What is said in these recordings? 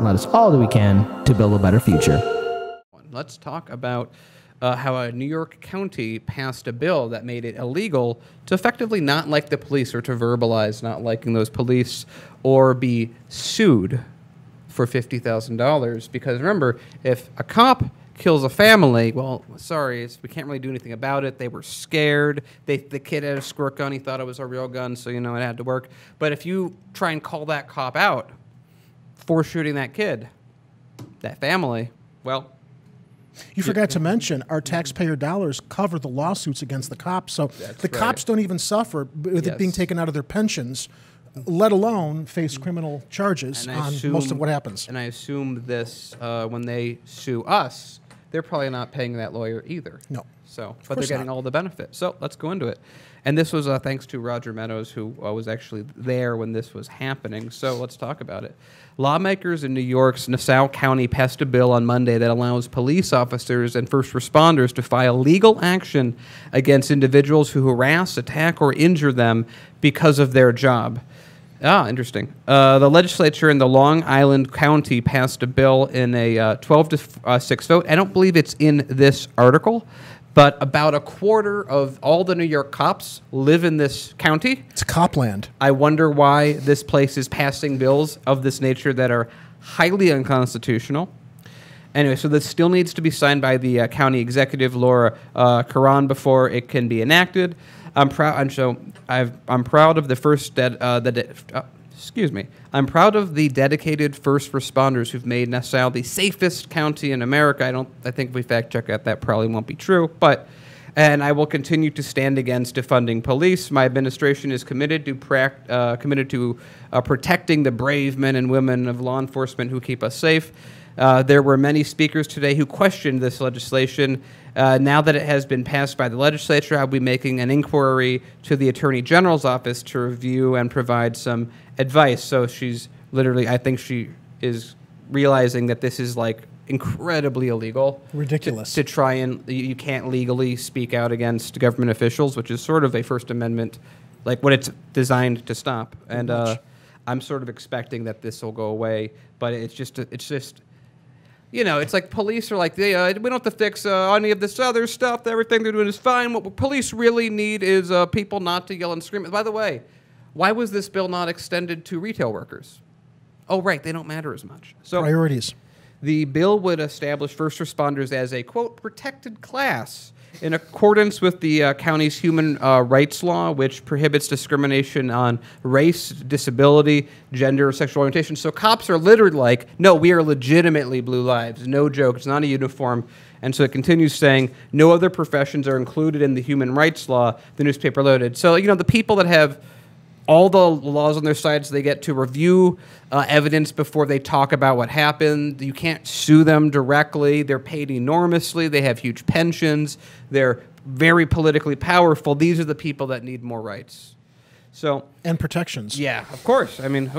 let us all do we can to build a better future. Let's talk about how a New York county passed a bill that made it illegal to effectively not like the police or to verbalize not liking those police or be sued for $50,000. Because remember, if a cop kills a family, well, sorry, we can't really do anything about it. They were scared. The kid had a squirt gun. He thought it was a real gun, so, you know, it had to work. But if you try and call that cop out for shooting that kid, that family, well... You forgot to mention our taxpayer dollars cover the lawsuits against the cops, so the cops don't even suffer with it being taken out of their pensions, let alone face criminal charges on most of what happens. And I assume this, when they sue us, they're probably not paying that lawyer either. No. So, but they're getting all the benefit. So let's go into it. And this was thanks to Roger Meadows, who was actually there when this was happening. So let's talk about it. Lawmakers in New York's Nassau County passed a bill on Monday that allows police officers and first responders to file legal action against individuals who harass, attack, or injure them because of their job. Ah, interesting. The legislature in the Long Island County passed a bill in a 12-6 vote. I don't believe it's in this article, but about a quarter of all the New York cops live in this county. It's Copland. I wonder why this place is passing bills of this nature that are highly unconstitutional. Anyway, so this still needs to be signed by the county executive, Laura Caron, before it can be enacted. I'm proud, and so I'm proud of the I'm proud of the dedicated first responders who've made Nassau the safest county in America. I think if we fact check that probably won't be true, and I will continue to stand against defunding police. My administration is committed to protecting the brave men and women of law enforcement who keep us safe. There were many speakers today who questioned this legislation. Now that it has been passed by the legislature, I'll be making an inquiry to the Attorney General's office to review and provide some advice. So she's literally, I think she is realizing that this is like incredibly illegal. Ridiculous. To try and, you can't legally speak out against government officials, which is sort of a First Amendment, like what it's designed to stop. And I'm sort of expecting that this will go away, but it's just, you know, it's like police are like, we don't have to fix any of this other stuff. Everything they're doing is fine. What police really need is people not to yell and scream. By the way, why was this bill not extended to retail workers? Oh, right, they don't matter as much. So priorities. The bill would establish first responders as a, quote, protected class in accordance with the county's human rights law, which prohibits discrimination on race, disability, gender, or sexual orientation. So cops are literally like, no, we are legitimately blue lives. No joke. It's not a uniform. And so it continues saying, no other professions are included in the human rights law, the newspaper loaded. So, you know, the people that have all the laws on their side, so they get to review evidence before they talk about what happened. You can't sue them directly. They're paid enormously. They have huge pensions. They're very politically powerful. These are the people that need more rights. So, and protections. Yeah, of course. I mean,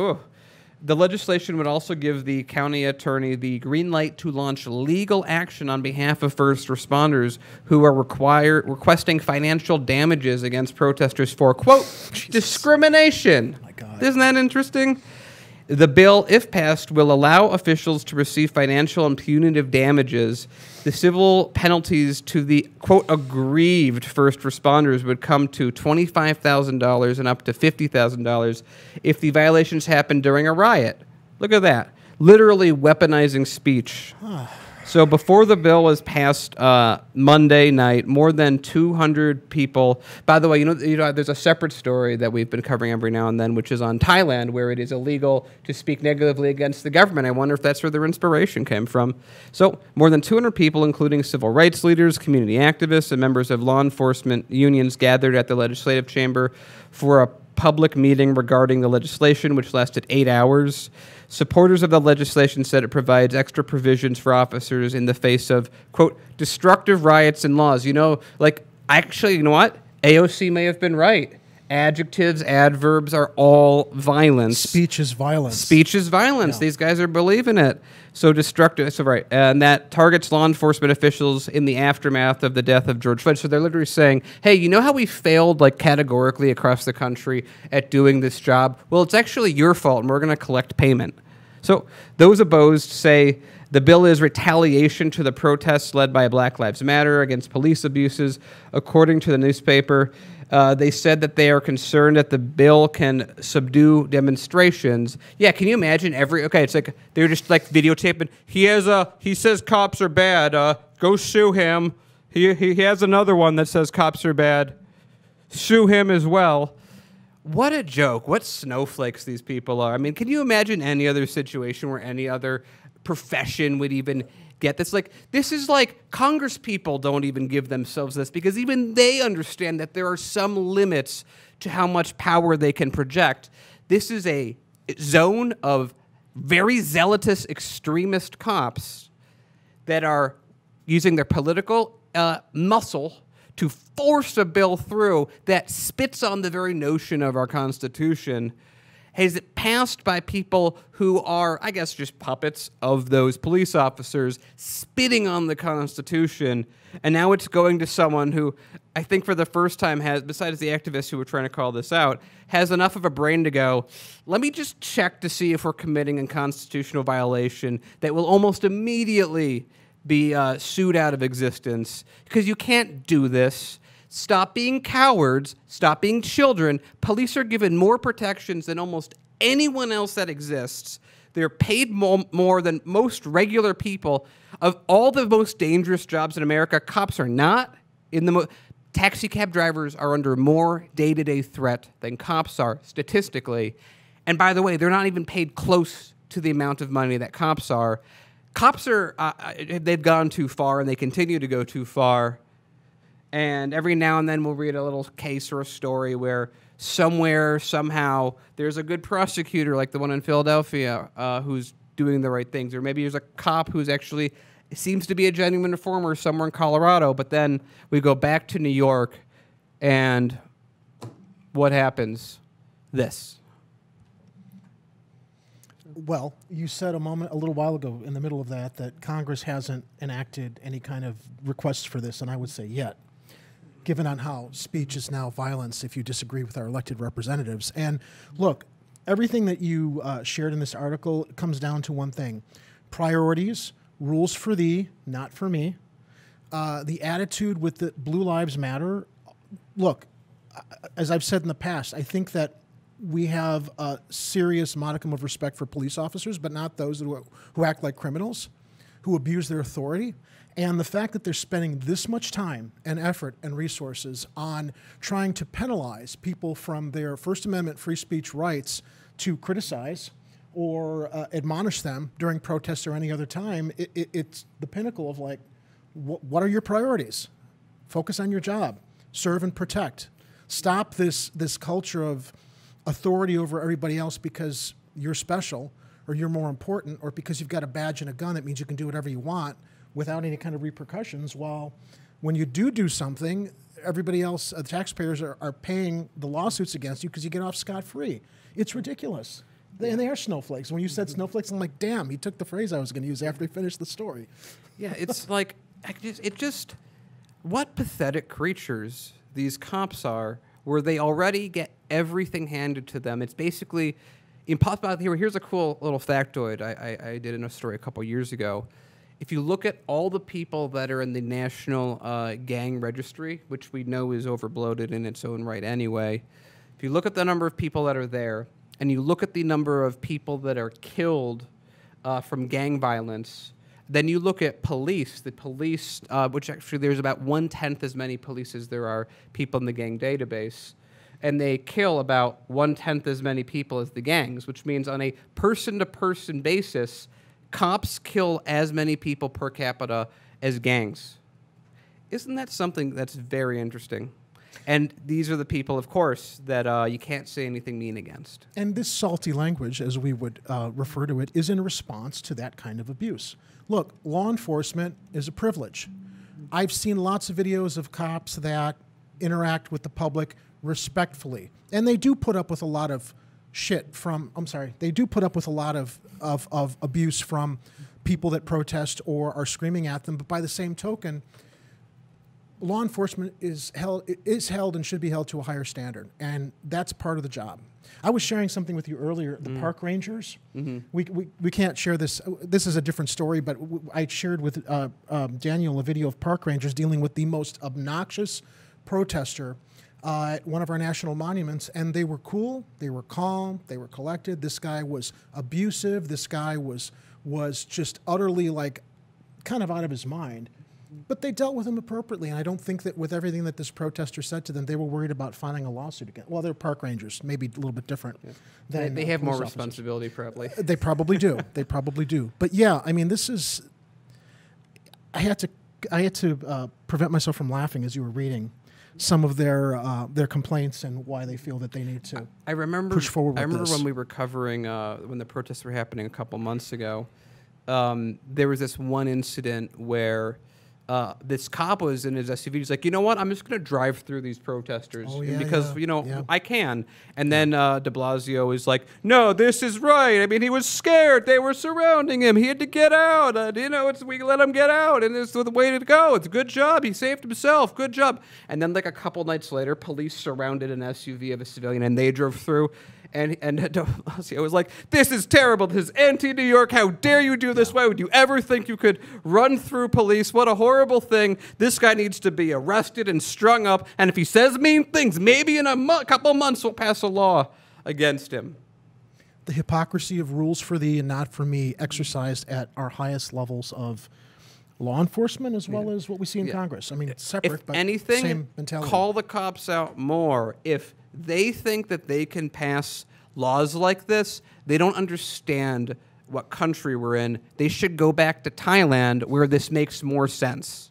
the legislation would also give the county attorney the green light to launch legal action on behalf of first responders who are requesting financial damages against protesters for, quote, discrimination. Oh my God. Isn't that interesting? The bill, if passed, will allow officials to receive financial and punitive damages. The civil penalties to the, quote, aggrieved first responders would come to $25,000 and up to $50,000 if the violations happen during a riot. Look at that. Literally weaponizing speech. So before the bill was passed Monday night, more than 200 people. By the way, you know, there's a separate story that we've been covering every now and then, which is on Thailand, where it is illegal to speak negatively against the government. I wonder if that's where their inspiration came from. So more than 200 people, including civil rights leaders, community activists, and members of law enforcement unions, gathered at the legislative chamber for a public meeting regarding the legislation, which lasted 8 hours. Supporters of the legislation said it provides extra provisions for officers in the face of, quote, destructive riots and laws. You know, like, actually, you know what? AOC may have been right. Adjectives, adverbs are all violence. Speech is violence. Speech is violence. Yeah. These guys are believing it. So destructive. So right, and that targets law enforcement officials in the aftermath of the death of George Floyd. So they're literally saying, "Hey, you know how we failed like categorically across the country at doing this job? Well, it's actually your fault, and we're going to collect payment." So those opposed say the bill is retaliation to the protests led by Black Lives Matter against police abuses. According to the newspaper, they said that they are concerned that the bill can subdue demonstrations. Yeah, can you imagine it's like they're just like videotaping. He says cops are bad. Go sue him. He has another one that says cops are bad. Sue him as well. What a joke. What snowflakes these people are. I mean, can you imagine any other situation where any other profession would even get this? Like, this is like Congress people don't even give themselves this because even they understand that there are some limits to how much power they can project. This is a zone of very zealous extremist cops that are using their political muscle to force a bill through that spits on the very notion of our Constitution. Has it passed by people who are, I guess, just puppets of those police officers spitting on the Constitution, and now it's going to someone who I think for the first time has, besides the activists who were trying to call this out, has enough of a brain to go, let me just check to see if we're committing a constitutional violation that will almost immediately be sued out of existence, because you can't do this. Stop being cowards. Stop being children. Police are given more protections than almost anyone else that exists. They're paid more than most regular people. Of all the most dangerous jobs in America, cops are not. Taxi cab drivers are under more day-to-day threat than cops are, statistically. And by the way, they're not even paid close to the amount of money that cops are. Cops are, they've gone too far, and they continue to go too far. And every now and then we'll read a little case or a story where somewhere, somehow, there's a good prosecutor like the one in Philadelphia who's doing the right things. Or maybe there's a cop who's actually seems to be a genuine reformer somewhere in Colorado. But then we go back to New York, and what happens? This. Well, you said a little while ago in the middle of that Congress hasn't enacted any kind of requests for this, and I would say yet, given on how speech is now violence if you disagree with our elected representatives. And look, everything that you shared in this article comes down to one thing: priorities, rules for thee, not for me. The attitude with the Blue Lives Matter. Look, as I've said in the past, I think that we have a serious modicum of respect for police officers, but not those who act like criminals, who abuse their authority. And the fact that they're spending this much time and effort and resources on trying to penalize people from their First Amendment free speech rights to criticize or admonish them during protests or any other time, it's the pinnacle of like, what are your priorities? Focus on your job. Serve and protect. Stop this culture of authority over everybody else because you're special or you're more important, or because you've got a badge and a gun that means you can do whatever you want without any kind of repercussions. While when you do something, everybody else, the taxpayers are paying the lawsuits against you because you get off scot-free. It's ridiculous. And they are snowflakes. When you said snowflakes, I'm like, damn, he took the phrase I was going to use after he finished the story. Yeah, it's like, what pathetic creatures these cops are, where they already get everything handed to them. It's basically impossible. Here's a cool little factoid I did in a story a couple years ago. If you look at all the people that are in the National Gang Registry, which we know is overbloated in its own right anyway, if you look at the number of people that are there, and you look at the number of people that are killed from gang violence, then you look at police, which actually there's about 1/10 as many police as there are people in the gang database, and they kill about 1/10 as many people as the gangs, which means on a person-to-person basis, cops kill as many people per capita as gangs. Isn't that something that's very interesting? And these are the people, of course, that you can't say anything mean against. And this salty language, as we would refer to it, is in response to that kind of abuse. Look, law enforcement is a privilege. I've seen lots of videos of cops that interact with the public respectfully. And they do put up with a lot of shit from, they do put up with a lot of abuse from people that protest or are screaming at them. But by the same token, law enforcement is held and should be held to a higher standard, and that's part of the job. I was sharing something with you earlier. The park rangers. We can't share this. This is a different story, but I shared with Daniel a video of park rangers dealing with the most obnoxious protester at one of our national monuments, and they were cool, they were calm, they were collected. This guy was abusive. This guy was just utterly kind of out of his mind. But they dealt with him appropriately, and I don't think that with everything that this protester said to them, they were worried about filing a lawsuit again. Well, they're park rangers, maybe a little bit different. Yeah. They have more responsibility, probably. They probably do. They probably do. But yeah, I mean, this is. I had to prevent myself from laughing as you were reading some of their complaints and why they feel that they need to. I remember push forward. I remember this. when we were covering when the protests were happening a couple months ago. There was this one incident where this cop was in his SUV. He's like, you know what? I'm just going to drive through these protesters because I can. And then De Blasio is like, no, this is right. I mean, he was scared. They were surrounding him. He had to get out. We let him get out, and it's the way to go. It's a good job. He saved himself. Good job. And then like a couple nights later, police surrounded an SUV of a civilian, and they drove through. And De Blasio was like, this is terrible. This is anti-New York. How dare you do this? Why would you ever think you could run through police? What a horrible thing. This guy needs to be arrested and strung up. And if he says mean things, maybe in a couple months we'll pass a law against him. The hypocrisy of rules for thee and not for me exercised at our highest levels of law enforcement as well as what we see in Congress. I mean, it's separate, if but anything, same mentality. Call the cops out more. If they think that they can pass laws like this, they don't understand what country we're in. They should go back to Thailand where this makes more sense.